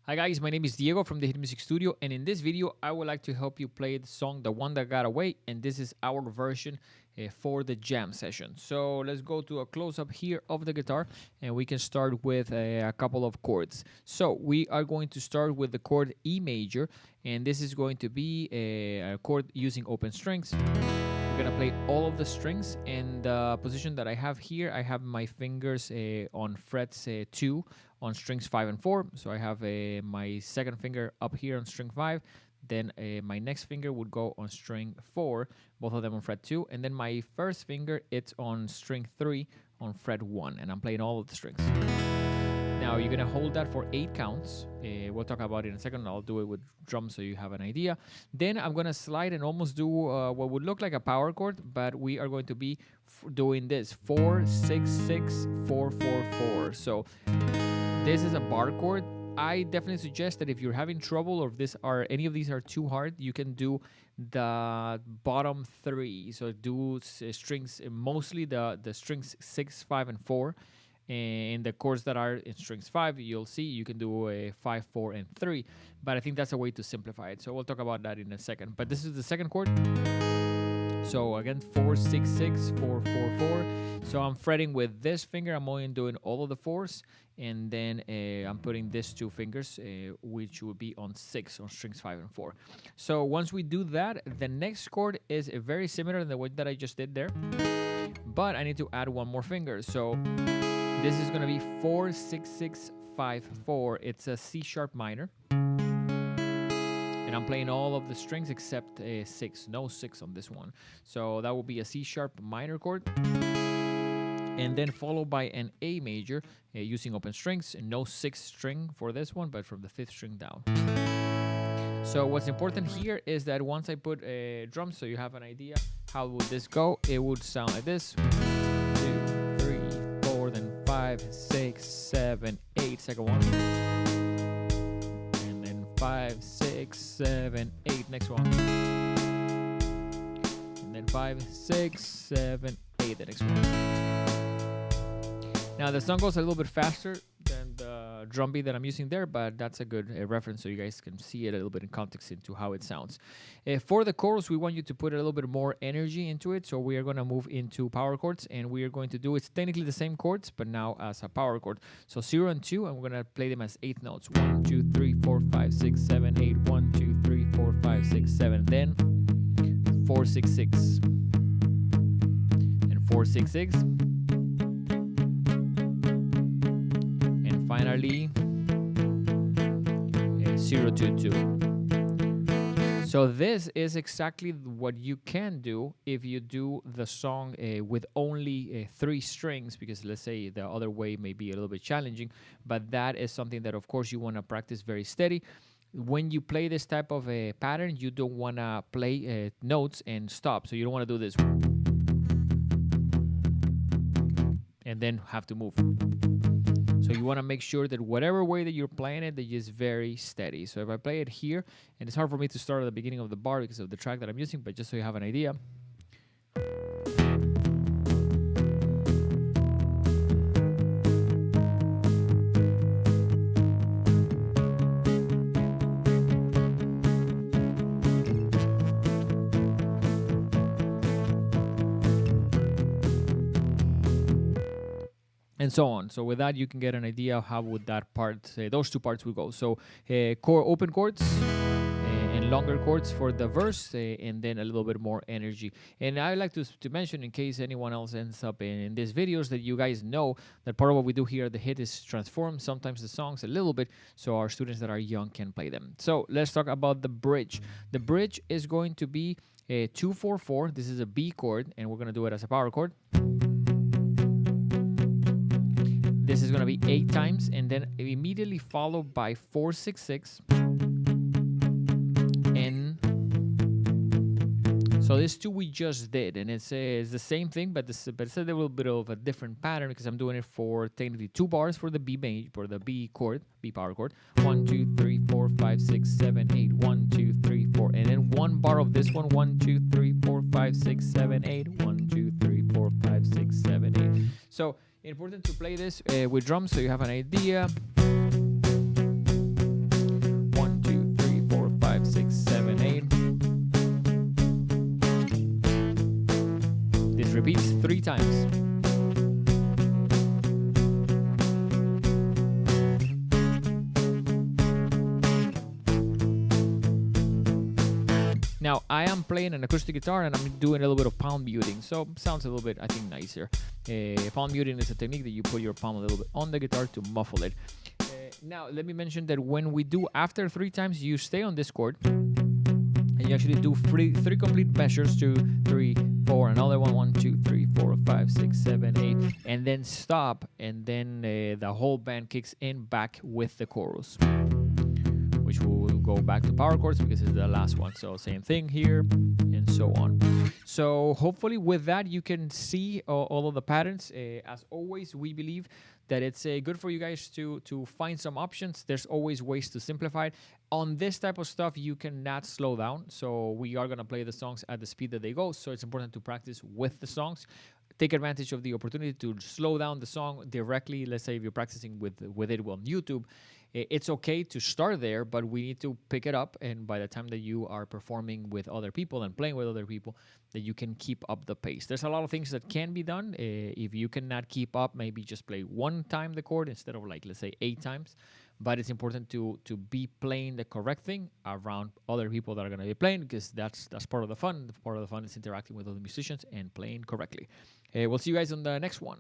Hi guys, my name is Diego from the Hit Music Studio, and in this video I would like to help you play the song The One That Got Away, and this is our version for the jam session. So let's go to a close-up here of the guitar, and we can start with a couple of chords. So we are going to start with the chord E major, and this is going to be a chord using open strings. We're gonna play all of the strings, and the position that I have here, I have my fingers on frets 2 on strings 5 and 4. So I have my second finger up here on string 5, then my next finger would go on string 4, both of them on fret 2, and then my first finger, it's on string 3 on fret 1, and I'm playing all of the strings. Now you're gonna hold that for 8 counts. We'll talk about it in a second. I'll do it with drums so you have an idea. Then I'm gonna slide and almost do what would look like a power chord, but we are going to be doing this 4 6 6 4 4 4. So this is a bar chord. I definitely suggest that if you're having trouble or if any of these are too hard, you can do the bottom 3. So do strings, mostly the strings 6, 5, and 4. And the chords that are in strings 5, you'll see you can do a 5, 4, and 3. But I think that's a way to simplify it. So we'll talk about that in a second. But this is the second chord. So again, 4 6 6 4 4 4. So I'm fretting with this finger. I'm only doing all of the 4s, and then I'm putting these 2 fingers, which will be on 6 on strings 5 and 4. So once we do that, the next chord is very similar to the way that I just did there, but I need to add one more finger. So this is gonna be 4 6 6 5 4. It's a C sharp minor. I'm playing all of the strings except 6. No 6 on this one. So that will be a C sharp minor chord. And then followed by an A major using open strings. No 6th string for this one, but from the 5th string down. So what's important here is that once I put drums, so you have an idea how would this go, it would sound like this. 2, 3, 4, then 5, 6, 7, 8. Second one. 5, 6, 7, 8. Next one. And then 5, 6, 7, 8. The next one. Now the song goes a little bit faster than the drum beat that I'm using there, but that's a good reference so you guys can see it a little bit in context into how it sounds. For the chorus, we want you to put a little bit more energy into it, so we are going to move into power chords, and we are going to do it's technically the same chords, but now as a power chord. So 0 and 2, and we're going to play them as 8th notes. 1, 2, 3, 4, 5, 6, 7, 8. 1, 2, 3, 4, 5, 6, 7. Then 4, 6, 6. And 4, 6, 6. Finally, 0 2 2. So this is exactly what you can do if you do the song with only 3 strings, because let's say the other way may be a little bit challenging, but that is something that of course you want to practice very steady. When you play this type of a pattern, you don't want to play notes and stop. So you don't want to do this and then have to move. So you want to make sure that whatever way that you're playing it, that is very steady. So if I play it here, and it's hard for me to start at the beginning of the bar because of the track that I'm using, but just so you have an idea. And so on. So with that, you can get an idea of how would that part, those 2 parts would go. So open chords and longer chords for the verse, and then a little bit more energy. And I like to mention, in case anyone else ends up in these videos, that you guys know that part of what we do here at the Hit is transform sometimes the songs a little bit so our students that are young can play them. So let's talk about the bridge. The bridge is going to be 2 4 4. This is a B chord, and we're going to do it as a power chord. This is going to be 8 times, and then immediately followed by 4 6 6. And so these 2 we just did, and it's the same thing, but it's a little bit of a different pattern because I'm doing it for technically 2 bars for the B chord, B power chord. 1 2 3 4 5 6 7 8. 1 2 3 4, and then 1 bar of this one. 1 2 3 4 5 6 7 8. 1 2 3 4 5 6 7 8. So important to play this with drums so you have an idea. times. Now, I am playing an acoustic guitar and I'm doing a little bit of palm muting, so sounds a little bit, I think, nicer. Palm muting is a technique that you put your palm a little bit on the guitar to muffle it. Now, let me mention that when we do after 3 times, you stay on this chord and you actually do three complete measures, 2, 3, 4, another one, 1, 2, 3, 4, 5, 6, 7, 8, and then stop, and then the whole band kicks in back with the chorus, which will go back to power chords because it's the last one. So same thing here and so on. So hopefully with that you can see all of the patterns. As always, we believe that it's good for you guys to find some options. There's always ways to simplify it. On this type of stuff, you cannot slow down. So we are going to play the songs at the speed that they go. So it's important to practice with the songs. Take advantage of the opportunity to slow down the song directly. Let's say if you're practicing with it on YouTube, it's okay to start there, but we need to pick it up. And by the time that you are performing with other people and playing with other people, that you can keep up the pace. There's a lot of things that can be done. If you cannot keep up, maybe just play 1 time the chord instead of, like, let's say 8 times. But it's important to be playing the correct thing around other people that are going to be playing, because that's part of the fun. Part of the fun is interacting with other musicians and playing correctly. We'll see you guys on the next one.